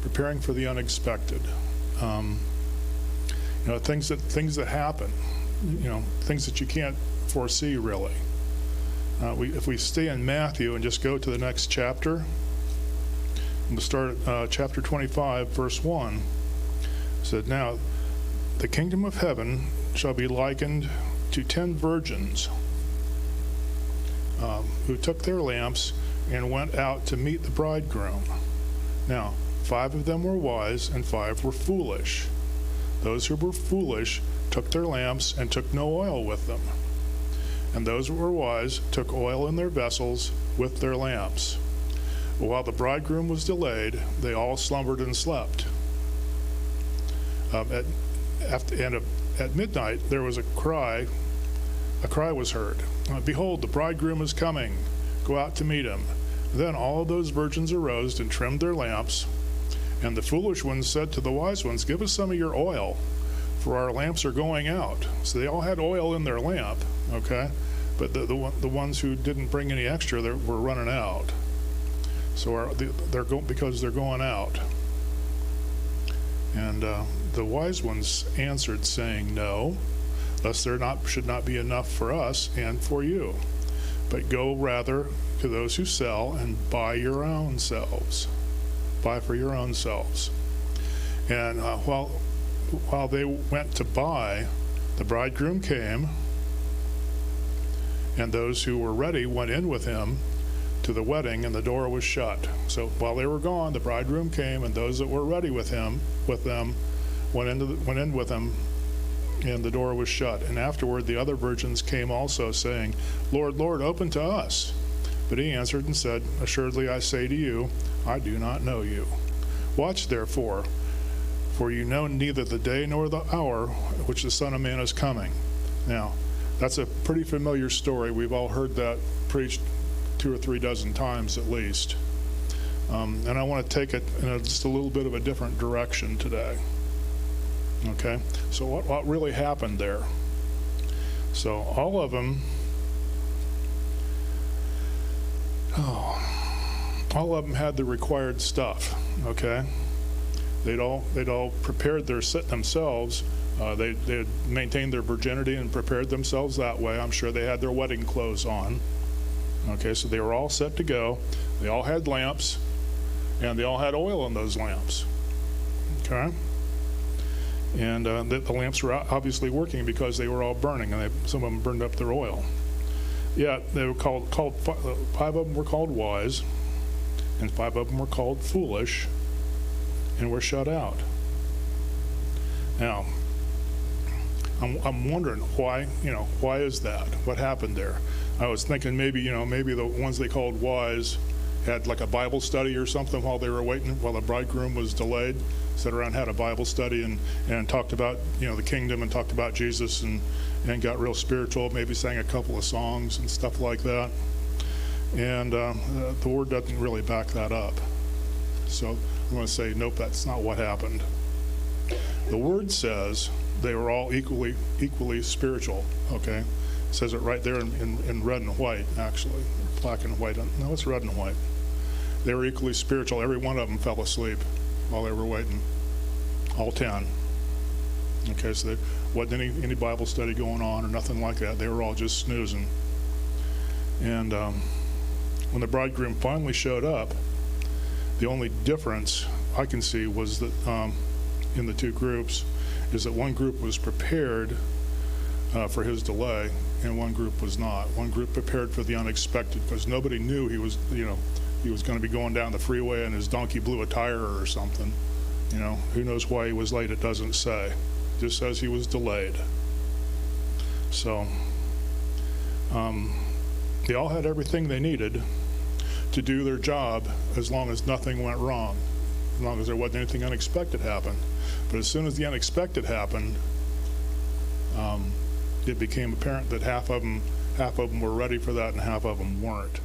preparing for the unexpected. Things that happen, things that you can't foresee really. If we stay in Matthew and just go to the next chapter, we'll start at chapter 25, verse 1. It said, "Now the kingdom of heaven shall be likened to 10 virgins who took their lamps and went out to meet the bridegroom. Now 5 of them were wise and 5 were foolish. Those who were foolish took their lamps and took no oil with them. And those who were wise took oil in their vessels with their lamps. But while the bridegroom was delayed, they all slumbered and slept. At midnight there was a cry was heard, 'Behold, the bridegroom is coming. Go out to meet him.' Then all of those virgins arose and trimmed their lamps. And the foolish ones said to the wise ones, 'Give us some of your oil, for our lamps are going out.' So they all had oil in their lamp, okay? But the ones who didn't bring any extra, were running out. So because they're going out. And the wise ones answered, saying, 'No, lest there should not be enough for us and for you. But go rather to those who sell and buy for your own selves.' And while they went to buy, the bridegroom came, and those who were ready went in with him to the wedding, and the door was shut. So while they were gone, the bridegroom came, and those that were ready with them went in with him, and the door was shut. And afterward the other virgins came also, saying, 'Lord, Lord, open to us.' But he answered and said, 'Assuredly I say to you, I do not know you. Watch therefore, for you know neither the day nor the hour which the Son of Man is coming.'" Now, that's a pretty familiar story. We've all heard that preached 2 or 3 dozen times at least. And I want to take it in just a little bit of a different direction today. Okay? So what really happened there? So all of them had the required stuff, okay? They'd all prepared themselves. They had maintained their virginity and prepared themselves that way. I'm sure they had their wedding clothes on. Okay, so they were all set to go. They all had lamps, and they all had oil in those lamps. Okay? And the lamps were obviously working because they were all burning, and some of them burned up their oil. Yeah, they were called 5 of them were called wise, and 5 of them were called foolish, and were shut out. Now, I'm wondering why is that? What happened there? I was thinking maybe the ones they called wise had like a Bible study or something while they were waiting, while the bridegroom was delayed. Sat around, had a Bible study, and talked about the kingdom, and talked about Jesus, and got real spiritual. Maybe sang a couple of songs and stuff like that. And the Word doesn't really back that up. So I'm going to say, nope, that's not what happened. The Word says they were all equally spiritual. Okay, it says it right there in red and white, actually, black and white. No, it's red and white. They were equally spiritual. Every one of them fell asleep while they were waiting. All 10. Okay, so there wasn't any Bible study going on or nothing like that. They were all just snoozing. And when the bridegroom finally showed up, the only difference I can see was that in the 2 groups is that one group was prepared for his delay, and one group was not. One group prepared for the unexpected because nobody knew he was going to be going down the freeway and his donkey blew a tire or something. Who knows why he was late? It doesn't say. It just says he was delayed. So they all had everything they needed to do their job as long as nothing went wrong, as long as there wasn't anything unexpected happen. But as soon as the unexpected happened, it became apparent that half of them were ready for that and half of them weren't.